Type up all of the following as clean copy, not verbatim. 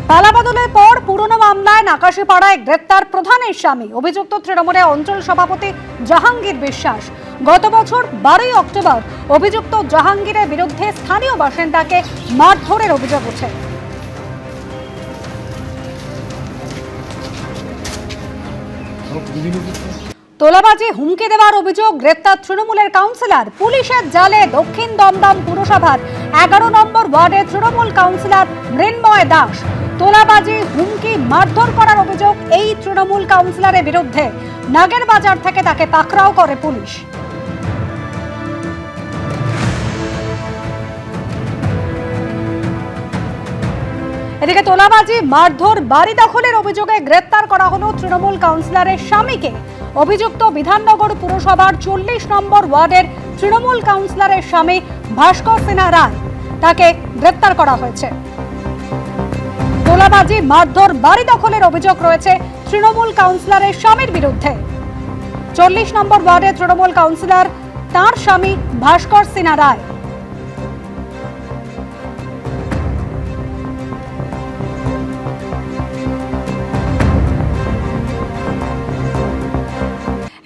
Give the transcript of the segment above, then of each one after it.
পালাবদলের পর পুরনো মামলায় নাকাশিপাড়ায় গ্রেপ্তার প্রধানের স্বামী অভিযুক্ত তৃণমূলের অঞ্চল সভাপতি জাহাঙ্গীর বিশ্বাস। গত বছর 12 অক্টোবর অভিযুক্ত জাহাঙ্গীরের বিরুদ্ধে স্থানীয় বাসিন্দাকে মারধরের অভিযোগ ওঠে। তোলাবাজি হুমকি দেওয়ার অভিযোগ, গ্রেপ্তার তৃণমূলের কাউন্সিলর। পুলিশের জালে দক্ষিণ দমদম পুরসভার 11 নম্বর ওয়ার্ডের তৃণমূল কাউন্সিলর মৃন্ময় দাস। তোলাবাজি, হুমকি, মারধর করার অভিযোগ এই তৃণমূল কাউন্সিলরের বিরুদ্ধে। নাগের বাজার থেকে তাকে পাকড়াও করে পুলিশ। এদিকে তোলাবাজি, মারধর, বাড়ি দখলের অভিযোগে গ্রেপ্তার করা হলো তৃণমূল কাউন্সিলরের স্বামীকে। অভিযুক্ত বিধাননগর পুরসভার 40 নম্বর ওয়ার্ডের তৃণমূল কাউন্সিলরের স্বামী ভাস্কর সিনহা রায়, তাকে গ্রেপ্তার করা হয়েছে। তোলাবাজি, মারধর, বাড়ি দখলের অভিযোগ রয়েছে তৃণমূল কাউন্সিলরের স্বামীর বিরুদ্ধে। 40 নম্বর ওয়ার্ডের তৃণমূল কাউন্সিলর, তার স্বামী ভাস্কর সিনহা রায়।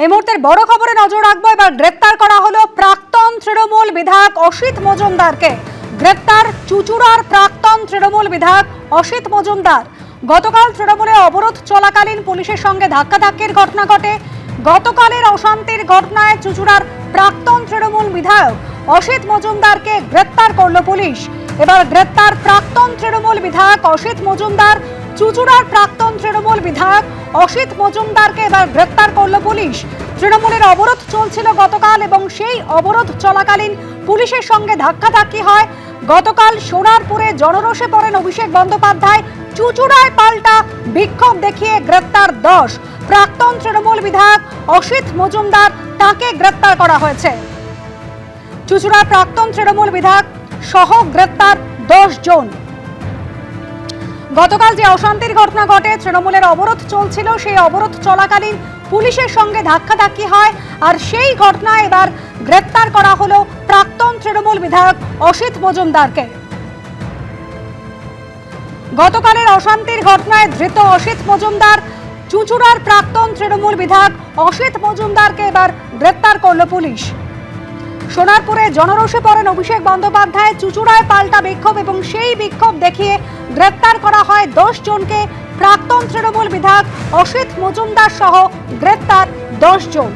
এই মুহূর্তের বড় খবরে নজর রাখবো। এবার গ্রেপ্তার করা হলো প্রাক্তন তৃণমূল বিধায়ক অসিত মজুমদারকে। গ্রেপ্তার চুচুড়ার প্রাক্তন তৃণমূল বিধায়ক অসিত মজুমদার। গতকাল তৃণমূলে অবরোধ চলাকালীন পুলিশের সঙ্গে ধাক্কাধাক্কির ঘটনা ঘটে। গতকালের অশান্তির ঘটনায় চুচুড়ার প্রাক্তন তৃণমূল বিধায়ক অসিত মজুমদারকে গ্রেপ্তার করল পুলিশ। এবার গ্রেপ্তার প্রাক্তন তৃণমূল বিধায়ক অসিত মজুমদার। চুচুড়ার প্রাক্তন তৃণমূল বিধায়ক অসিত মজুমদারকে এবার গ্রেপ্তার করল পুলিশ। তৃণমূলের অবরোধ চলছিল গতকাল এবং সেই অবরোধ চলাকালীন পুলিশের সঙ্গে ধাক্কাধাক্কি হয়। গতকাল সোনারপুরে জনরোষে পড়েন অভিষেক বন্দ্যোপাধ্যায়। চুচুড়ায় পাল্টা বিক্ষোভ দেখিয়ে গ্রেপ্তার 10 প্রাক্তন তৃণমূল বিধায়ক অসিত মজুমদার, তাকে গ্রেপ্তার করা হয়েছে। চুচুড়ার প্রাক্তন তৃণমূল বিধায়ক সহ গ্রেপ্তার 10 জন। গতকাল যে অশান্তির ঘটনা ঘটে, তৃণমূলের অবরোধ চলছিল, সেই অবরোধ চলাকালীন পুলিশের সঙ্গে ধাক্কাধাক্কি হয়, আর সেই ঘটনায় এবার গ্রেপ্তার করা হলো প্রাক্তন তৃণমূল বিধায়ক অসিত মজুমদারকে। গতকালের অশান্তির ঘটনায় ধৃত অসিত মজুমদার, চুচুড়ার প্রাক্তন তৃণমূল বিধায়ক অসিত মজুমদারকে এবার গ্রেপ্তার করল পুলিশ। সোনারপুরে জনরোষে পড়েন অভিষেক বন্দ্যোপাধ্যায়। চুচুড়ায় পাল্টা বিক্ষোভ এবং সেই বিক্ষোভ দেখিয়ে গ্রেপ্তার করা হয় 10 জনকে। প্রাক্তন তৃণমূল বিধায়ক অসিত মজুমদার সহ গ্রেপ্তার 10 জন।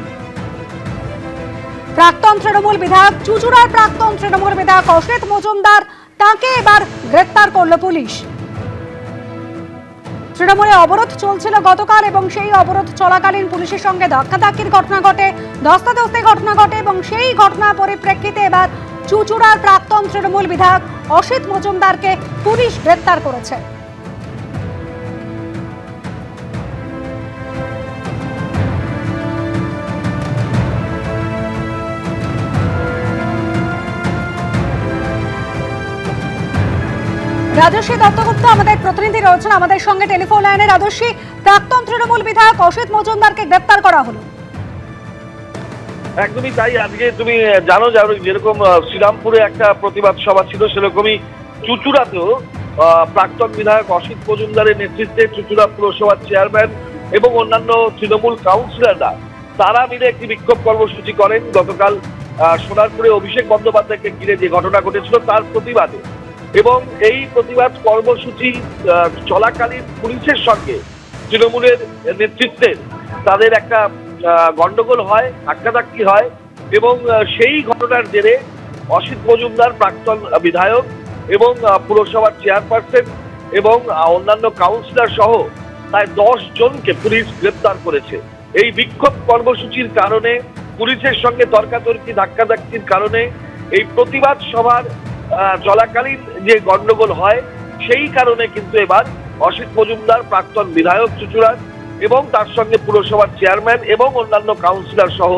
প্রাক্তন তৃণমূল বিধায়ক, চুচুড়ার প্রাক্তন তৃণমূল বিধায়ক অসিত মজুমদার, তাকে এবার গ্রেপ্তার করল পুলিশ। তৃণমূলে অবরোধ চলছিল গতকাল এবং সেই অবরোধ চলাকালীন পুলিশের সঙ্গে ধাক্কাধাক্কির ঘটনা ঘটে, ধস্তাধস্তি ঘটনা ঘটে এবং সেই ঘটনার পরিপ্রেক্ষিতে এবার চুচুড়ার প্রাক্তন তৃণমূল বিধায়ক অসিত মজুমদারকে পুলিশ গ্রেপ্তার করেছে। রাজস্বী দত্তগুপ্ত আমাদের প্রতিনিধি রয়েছেন আমাদের সঙ্গে টেলিফোন লাইনে। রাজস্বী, প্রাক্তন তৃণমূল বিধায়ক অসিত মজুমদারকে গ্রেপ্তার করা হলো। একদমই তাই। আজকে তুমি জানো যেরকম শ্রীরামপুরে একটা প্রতিবাদ সভা ছিল, সেরকমই চুচুড়াতেও প্রাক্তন বিধায়ক অসিত মজুমদারের নেতৃত্বে চুচুড়া পুরসভার চেয়ারম্যান এবং অন্যান্য তৃণমূল কাউন্সিলররা তারা মিলে একটি বিক্ষোভ কর্মসূচি করেন গতকাল সোনারপুরে অভিষেক বন্দ্যোপাধ্যায়কে ঘিরে যে ঘটনা ঘটেছিল তার প্রতিবাদে। এবং এই প্রতিবাদ কর্মসূচি চলাকালীন পুলিশের সঙ্গে তৃণমূলের নেতৃত্বের তাদের একটা গন্ডগোল হয়, ধাক্কাধাক্কি হয় এবং সেই ঘটনার জেরে অসিত মজুমদার প্রাক্তন বিধায়ক এবং পুরসভার চেয়ারপারসন এবং অন্যান্য কাউন্সিলর সহ প্রায় 10 জনকে পুলিশ গ্রেপ্তার করেছে। এই বিক্ষোভ কর্মসূচির কারণে, পুলিশের সঙ্গে তর্কাতর্কি ধাক্কাধাক্কির কারণে এই প্রতিবাদ সভার চলাকালীন যে গন্ডগোল হয়, সেই কারণে কিন্তু এবার অসিত মজুমদার প্রাক্তন বিধায়ক চুচুড়ার এবং তার সঙ্গে পুরসভার চেয়ারম্যান এবং অন্যান্য কাউন্সিলর সহ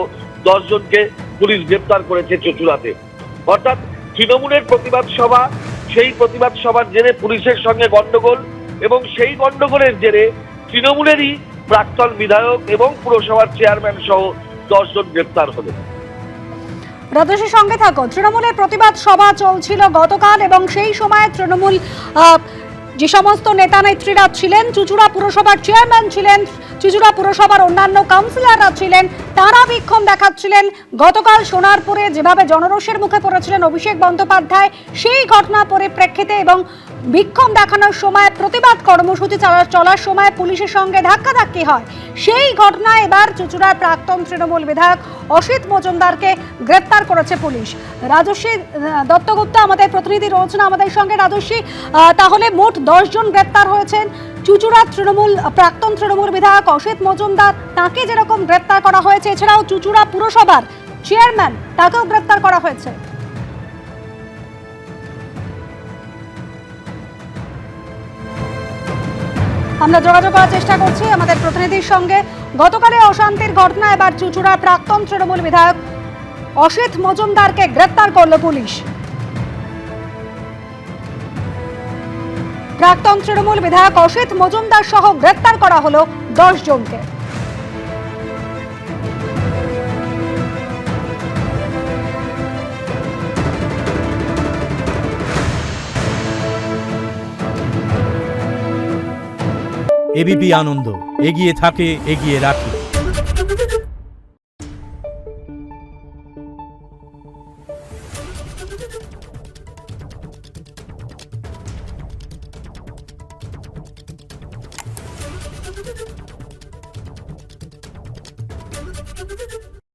10 জনকে পুলিশ গ্রেপ্তার করেছে চুচুড়াতে। অর্থাৎ তৃণমূলের প্রতিবাদ সভা, সেই প্রতিবাদ সভার জেরে পুলিশের সঙ্গে গন্ডগোল এবং সেই গন্ডগোলের জেরে তৃণমূলেরই প্রাক্তন বিধায়ক এবং পুরসভার চেয়ারম্যান সহ 10 জন গ্রেপ্তার হলেন। রাজস্বীর সঙ্গে থাকো। তৃণমূলের প্রতিবাদ সভা চলছিল গতকাল এবং সেই সময় তৃণমূল যে সমস্ত নেতা নেত্রীরা ছিলেন, চুঁচুড়া পুরসভার চেয়ারম্যান ছিলেন, চুঁচুড়া পুরসভার অন্যান্য কাউন্সিলররা ছিলেন, তারা বিক্ষোভ দেখাচ্ছিলেন। গতকাল সোনারপুরে যেভাবে জনরোষের মুখে পড়েছিলেন অভিষেক বন্দ্যোপাধ্যায়, সেই ঘটনা পরিপ্রেক্ষিতে এবং বিক্ষোভ দেখানোর সময়, প্রতিবাদ কর্মসূচি চলার সময় পুলিশের সঙ্গে ধাক্কাধাক্কি হয়। সেই ঘটনায় এবার চুঁচুড়ার প্রাক্তন তৃণমূল বিধায়ক অসিত মজুমদারকে গ্রেপ্তার করেছে পুলিশ। রাজস্বী দত্তগুপ্ত আমাদের প্রতিনিধি রয়েছেন আমাদের সঙ্গে। রাজস্বী, তাহলে মোট 10 জন গ্রেপ্তার হয়েছেন। চুঁচুড়ার প্রাক্তন তৃণমূল বিধায়ক অসিত মজুমদার, তাকে যেরকম গ্রেপ্তার করা হয়েছে, এছাড়াও চুঁচুড়া পুরসভার চেয়ারম্যান, তাকেও গ্রেপ্তার করা হয়েছে। আমরা যোগাযোগ করার চেষ্টা করছি আমাদের প্রতিনিধির সঙ্গে। গতকালে অশান্তির ঘটনা, এবার চুঁচুড়ার প্রাক্তন তৃণমূল বিধায়ক অসিত মজুমদারকে গ্রেপ্তার করল পুলিশ। প্রাক্তন তৃণমূল বিধায়ক অসিত মজুমদার সহ গ্রেপ্তার করা হলো 10 জনকে। এবিপি আনন্দ, এগিয়ে থাকে, এগিয়ে রাখে।